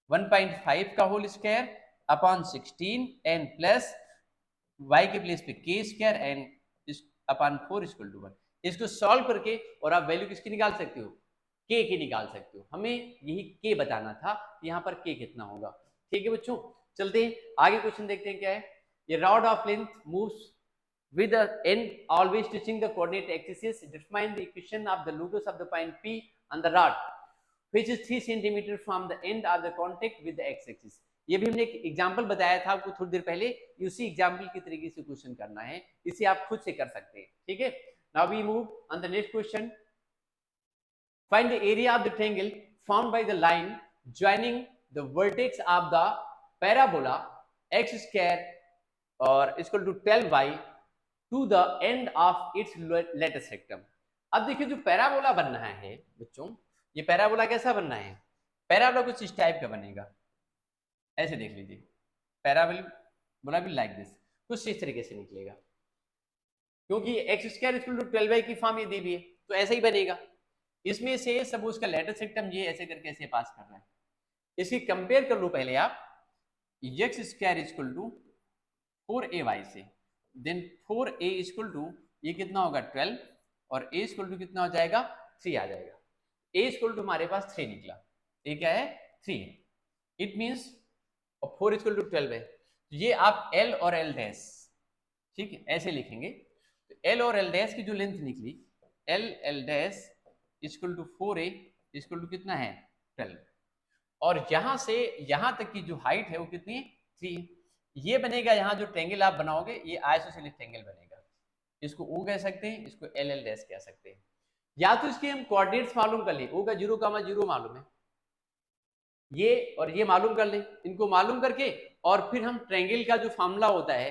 1.5 का whole square upon 16 and plus y के प्लेस पे k square and upon 4 equal to 1। इसको सॉल्व करके और आप वैल्यू किसकी निकाल सकते हो, के की निकाल सकते हो। हमें यही के बताना था, यहाँ पर के कितना होगा। ठीक है बच्चों, चलते हैं आगे, क्वेश्चन देखते हैं क्या है। ये rod of length moves with the end always touching the coordinate axis, determine the equation of the locus of the point P on the rod which is 3 cm from the end of the contact with the x axis। ये भी हमने एक example बताया था आपको थोड़ी देर पहले, उसी एग्जांपल की तरीके से क्वेश्चन करना है, इसे आप खुद से कर सकते हैं। ठीक है, now we move on the next question. Find the area of the triangle formed by the line joining the vertex of the parabola x square और equal to 12y to the end of its lattice rectum। अब देखिए जो parabola बन रहा है बच्चों, ये parabola कैसा बनना है, पैराबोला कुछ इस टाइप का बनेगा, ऐसे देख लीजिए, पैराबोला भी लाइक दिस, कुछ इस तरीके से निकलेगा, क्योंकि x square equal to 12y की फॉर्म ये दी हुई है तो ऐसा ही बनेगा। इसमें से सब उसका लेटेस्ट रेक्टम ये ऐसे करके ऐसे पास कर रहा है। इसकी कंपेयर कर लो पहले आप, x square equal to 4ay से, देन 4a इक्वल टू ये कितना होगा 12 और a इक्वल टू कितना हो जाएगा 3 आ जाएगा। a इक्वल टू हमारे पास 3 निकला, a क्या है 3 है, इट मींस और 4 इक्वल टू 12 है, तो ये आप l और l डैश, ठीक है ऐसे लिखेंगे। तो l और l डैश की जो लेंथ निकली l dash equal to 4a equal to कितना है 12, और यहां से यहां तक की जो हाइट है वो कितनी है 3। ये बनेगा, यहाँ जो ट्रायंगल आप बनाओगे ये आइसोसेलेस ट्रायंगल बनेगा, इसको O कह सकते हैं, इसको LL डैश कह सकते हैं। या तो इसके हम कोऑर्डिनेट्स मालूम कर लें, O का 0,0 मालूम है, ये और ये मालूम कर लें, इनको मालूम करके और फिर हम ट्रायंगल का जो फॉर्मूला होता है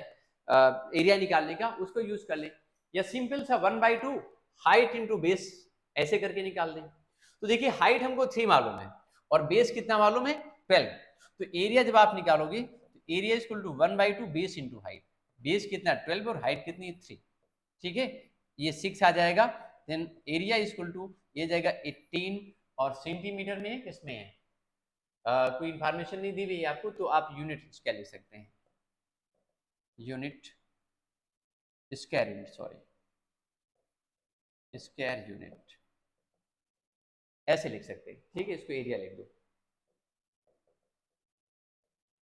एरिया निकालने का उसको यूज कर लें, या सिंपल सा 1/2 हाइट इंटू बेस ऐसे करके निकाल दें। तो देखिए हाइट हमको 3 मालूम है और बेस कितना मालूम है 12, तो एरिया जब आप निकालोगे area equal to 1/2 base into height, base कितना 12 और हाइट कितनी 3, ठीक है ये 6 आ जाएगा। देन एरिया इक्वल टू ये जाएगा 18 और सेंटीमीटर में किसमें है कोई इंफॉर्मेशन नहीं दी हुई है आपको, तो आप यूनिट क्या लिख सकते हैं, unit square unit, sorry square unit ऐसे लिख सकते हैं। ठीक है, इसको एरिया लिख दो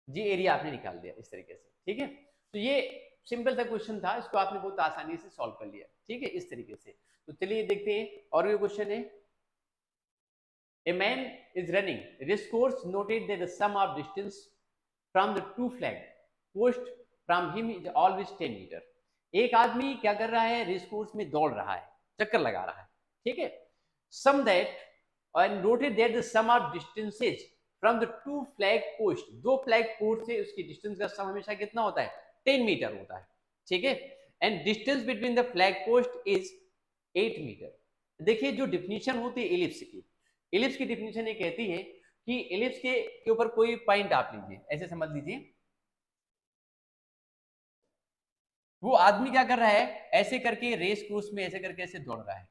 जी, एरिया आपने निकाल दिया इस तरीके से। ठीक है, तो ये सिंपल सा क्वेश्चन था, इसको आपने बहुत आसानी से सॉल्व कर लिया। ठीक है, इस तरीके से। तो चलिए देखते हैं और ये क्वेश्चन है, a man is running race course noted that the sum of distance from the two flag post from him is always 10 metre. एक आदमी क्या कर रहा है, रेस कोर्स में दौड़ रहा है, चक्कर लगा रहा है, ठीक है, सम that and noted that the sum of distances from the two flag post, दो फ्लैग पोस्ट से उसकी डिस्टेंस का सम हमेशा कितना होता है 10 मीटर होता है, ठीक है, and distance between the flag post is 8 metre. देखिए जो डिफिनीशन होती है एलिप्स की, एलिप्स की डिफिनीशन ये कहती है कि एलिप्स के ऊपर कोई पॉइंट आप लीजिए, ऐसे समझ लीजिए वो आदमी क्या कर रहा है, ऐसे करके रेस कोर्स में ऐसे करके ऐसे दौड़ रहा है,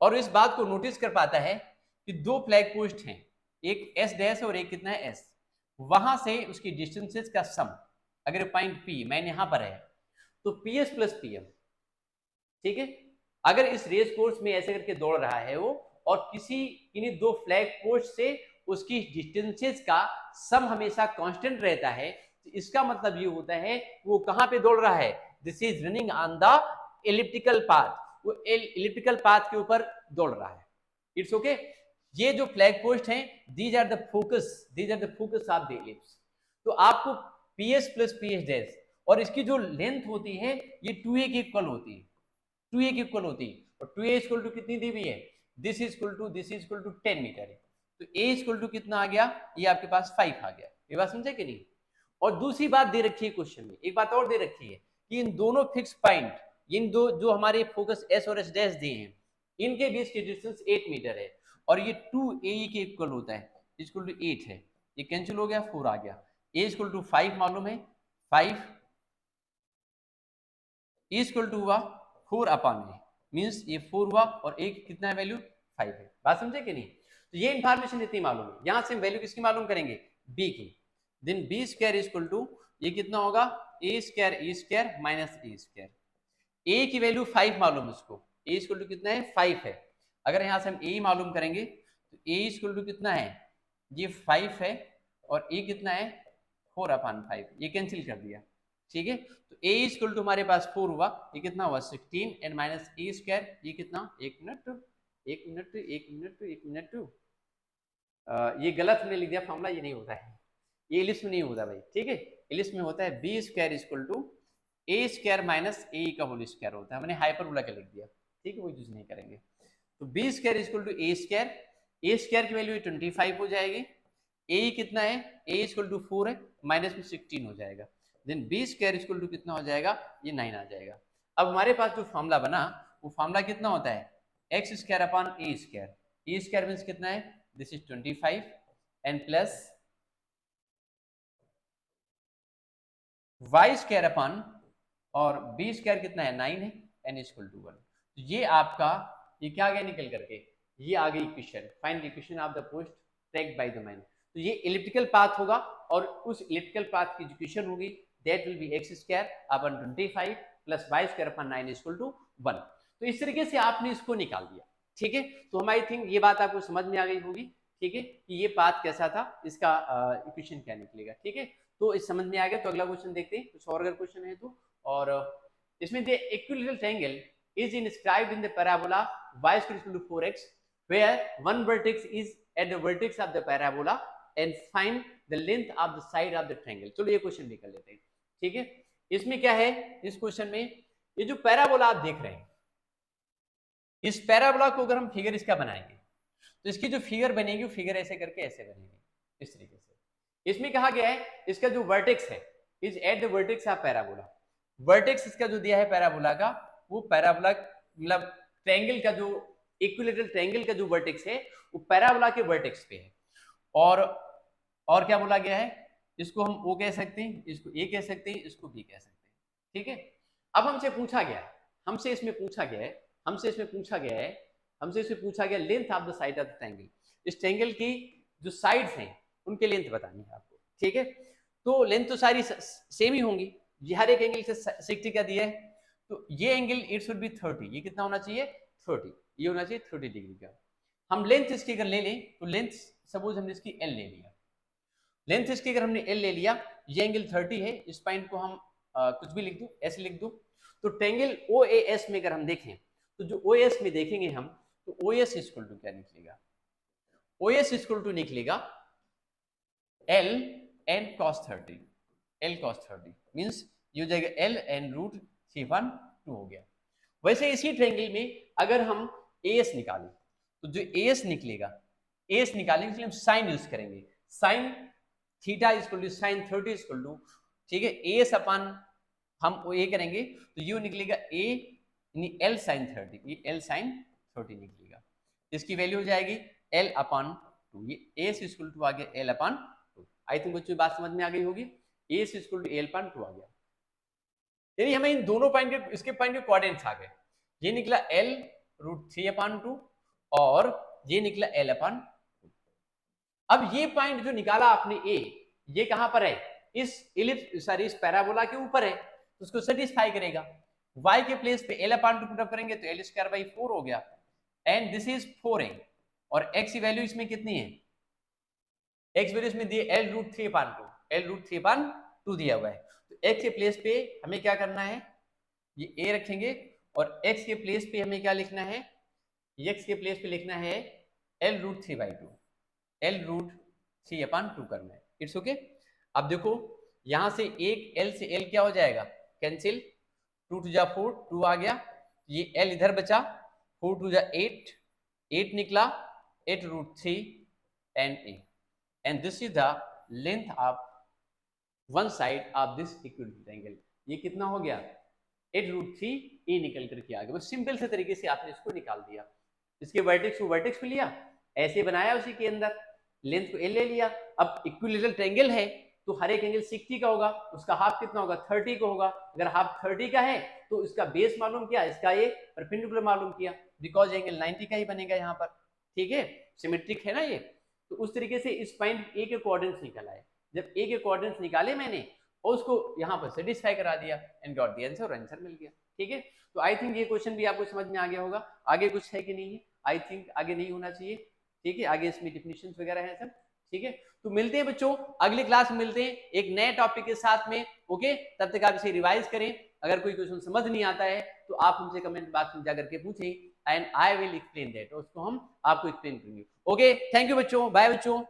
और इस बात को नोटिस कर पाता है कि दो फ्लैग पोस्ट हैं, एक एस डैश और एक कितना है एस, वहां से उसकी डिस्टेंसेस का सम, अगर पॉइंट पी मैंने यहां पर है तो P S plus P M, ठीक है, अगर इस रेस कोर्स में ऐसे करके दौड़ रहा है वो और किसी किन्हीं दो फ्लैग पोस्ट से उसकी डिस्टेंसेस का सम हमेशा कांस्टेंट रहता है, तो इसका मतलब ये होता है वो कहां पे दौड़ रहा है, this is running on the elliptical path, वो एलिप्टिकल पाथ के ऊपर दौड़ रहा है। इट्स ओके, ये जो फ्लैग पोस्ट हैं these are the focus of the ellipse. तो आपको पीएस प्लस पीएस डैश और इसकी जो लेंथ होती है ये 2a की इक्वल होती है, 2a की इक्वल होती है, और 2a इक्वल टू कितनी दी हुई है, this is equal to 10 metre है, तो a इक्वल टू कितना आ गया, ये आपके पास 5 आ गया। ये बात समझे कि नहीं। और दूसरी बात दे रखी है क्वेश्चन में, एक बात और दे रखी है कि इन दोनों फिक्स पॉइंट, इन दो जो हमारे फोकस एस और एस डैश दिए हैं, इनके बीच की डिस्टेंस 8 मीटर है, और ये 2AE के इक्वल होता है, इक्वल टू 8 है, ये कैंसिल हो गया, 4 आ गया, ए इक्वल टू 5 मालूम है, 5 इक्वल टू हुआ 4 अपॉन ए, मीन्स ये 4 हुआ और ए कितना है वैल्यू 5 है। बात समझे कि नहीं? तो ये इन्फॉर्मेशन इतनी मालूम है, यहां से हम वैल्यू किसकी मालूम करेंगे, बी की। Then b square equal to ये कितना होगा, a square minus a square. A की वैल्यू 5 मालूम है उसको, ए इक्वल टू कितना है 5 है। अगर यहां से हम ए मालूम करेंगे तो ए इक्वल टू कितना है, ये 5 है और ए कितना है 4 अपॉन 5, ये कैंसिल कर दिया, ठीक है। तो ए इक्वल टू हमारे पास 4 हुआ, ये कितना हुआ 16 एंड माइनस ए स्क्वायर, ये कितना, एक मिनट, ये गलत हमने लिख दिया फॉर्मूला, ये नहीं होता है, ये इलिप्स में नहीं होता भाई, ठीक है। इलिप्स में होता है b square equal to a square minus a का होल स्क्वायर होता है, हमने हाइपरबोला का लिख दिया, ठीक है, वो यूज नहीं करेंगे। तो b square equal to a square की वैल्यू 25 हो जाएगी, ए कितना है, ए इक्वल टू 4 है, माइनस में 16 हो जाएगा, then b square equal to कितना हो जाएगा, ये 9 आ जाएगा। अब हमारे पास जो फॉर्मूला बना वो फॉर्मूला कितना होता है, x square upon a square means कितना है, this is 25 and plus y square upon और बी स्क्वायर कितना है 9 है एन इक्वल टू 1। तो ये आपका ये क्या आ गया निकल करके, ये आ गई equation, final equation of the post tracked by the man. तो ये इलिप्टिकल पाथ होगा और उस इलिप्टिकल पाथ की इक्वेशन होगी that will be x square upon 25 plus y square upon 9 equal to 1। तो इस तरीके से आपने इसको निकाल दिया, ठीक है। तो हम आई थिंक ये बात आपको समझ में आ गई होगी, ठीक है, कि ये पाथ कैसा था, इसका इक्वेशन क्या निकलेगा, ठीक है। तो इस समझ में आ गया। तो अगला क्वेश्चन देखते हैं, कुछ और अगर क्वेश्चन है तो। और इसमें the equilateral triangle is inscribed in the parabola y is equal to 4x where one vertex is at the vertex of the parabola and find the length of the side of the triangle। चलो ये question भी कर लेते हैं, ठीक है। इसमें क्या है, इस क्वेश्चन में ये जो पैराबोला आप देख रहे हैं, इस पैराबोला को अगर हम फिगर इसका बनाएंगे तो इसकी जो फिगर बनेगी वो फिगर ऐसे करके ऐसे बनेगी, इस तरीके से। इसमें कहा गया है इसका जो वर्टेक्स है is at the vertex of parabola. Vertex इसका जो दिया है पैराबोला का, वो पैराबोला मतलब ट्रायंगल का जो इक्विलैटरल ट्रायंगल का जो वर्टेक्स है वो पैराबोला के वर्टेक्स पे है। और क्या बोला गया है, इसको हम ओ कह सकते हैं, इसको ए कह सकते हैं, इसको बी कह सकते हैं, ठीक है। अब हमसे पूछा गया है, हमसे इसमें पूछा गया length of the side of the triangle. इस ट्रायंगल की जो साइड्स हैं उनके लेंथ बतानी है आपको, ठीक है। तो लेंथ तो सारी सेम ही होंगी, ये हर एक एंगल से 60 का दिया है, तो ये एंगल इट शुड बी 30, ये कितना होना चाहिए 30, ये होना चाहिए 30 डिग्री का। हम लेंथ इसकी अगर ले लें तो लेंथ सपोज हमने इसकी एल ले लिया, लेंथ इसकी अगर हमने एल ले लिया, ये एंगल 30 है, इस पॉइंट को हम कुछ भी लिख दूं, ऐसे लिख दूं। तो ट्रायंगल OAS में अगर हम देखें तो जो OAS में देखेंगे हम, तो OAS इक्वल टू क्या निकलेगा, OAS इक्वल टू निकलेगा L n cos 30, L cos 30 means ये हो जाएगा L n रूट 312 हो गया। वैसे इसी ट्रायंगल में अगर हम AS निकालें तो जो AS निकलेगा, AS निकालेंगे इसलिए हम साइन यूज करेंगे, sine theta equal to sine 30 equal to, ठीक है, AS अपॉन हम ये करेंगे तो ये निकलेगा A यानी L sin 30, ये L sin 30 निकलेगा, इसकी वैल्यू हो जाएगी L अपॉन 2, ये AS इक्वल टू आ गया L अपॉन 2। आई थिंक बच्चों बात समझ में आ गई होगी, AS equal to L upon 2 आ गया, यानी हमें इन दोनों पॉइंट के इसके पॉइंट के कोऑर्डिनेट्स आ गए, ये निकला L रूट 3 अपॉन 2 और ये निकला L अपॉन 2। अब ये पॉइंट जो निकाला आपने A, ये कहां पर है, इस इलिप्स सॉरी इस पैराबोला के ऊपर है, तो उसको सेटिस्फाई करेगा। y के प्लेस पे L अपॉन 2 पुट अप करेंगे तो L स्क्वायर बाई 4 हो गया, एंड दिस इज 4a और x की वैल्यू इसमें कितनी है, x वैल्यू इसमें दी L root 3 upon 2, L root 3 upon 2 दिया हुआ है। तो x के प्लेस पे हमें क्या करना है, ये a रखेंगे और x के प्लेस पे हमें क्या लिखना है, x के प्लेस पे लिखना है L root 3 by 2, L root 3 upon 2 करना है, इट्स ओके। अब देखो यहां से एक L से L क्या हो जाएगा कैंसिल, 2 टू जा 4, 2 आ गया, ये L इधर बचा, 4 टू जा 8, 8 निकला, 8 root 3 and a, and this is the length of one side of this equilateral triangle. ये कितना हो गया 8 रूट 3 a निकल करके आ गया। बस सिंपल से तरीके से आपने इसको निकाल दिया, इसके वर्टेक्स को वर्टेक्स पे लिया ऐसे बनाया उसी के अंदर, लेंथ को एल ले लिया। अब इक्विलेटरल ट्रायंगल है तो हर एक एंगल 60 का होगा, उसका हाफ कितना होगा 30 का होगा। अगर हाफ 30 का है तो इसका बेस मालूम किया, इसका ये परपेंडिकुलर मालूम किया, बिकॉज एंगल 90 का ही बनेगा यहाँ पर। ठीक है, सिमेट्रिक है ना ये। तो उस तरीके से इस पॉइंट ए के कोऑर्डिनेट्स निकल आए। जब ए के कोऑर्डिनेट्स निकाले मैंने और उसको यहाँ पर सेटिस्फाई करा दिया एंड गॉट द आंसर, और आंसर मिल गया। ठीक है, तो आई थिंक ये क्वेश्चन भी आपको समझ में आ गया होगा। आगे कुछ है कि नहीं है? आई थिंक आगे नहीं होना चाहिए। ठीक है, आगे इसमें डिफिनेशंस वगैरह है सब। ठीक है, तो मिलते हैं बच्चों, अगली क्लास में मिलते हैं एक नए टॉपिक के साथ में। ओके, तब तक आप इसे रिवाइज करें। अगर कोई क्वेश्चन समझ नहीं आता है तो आप हमसे कमेंट बॉक्स में जाकर के पूछें and I will explain that, उसको हम आपको एक्सप्लेन करेंगे। ओके, थैंक यू बच्चों, बाय बच्चों।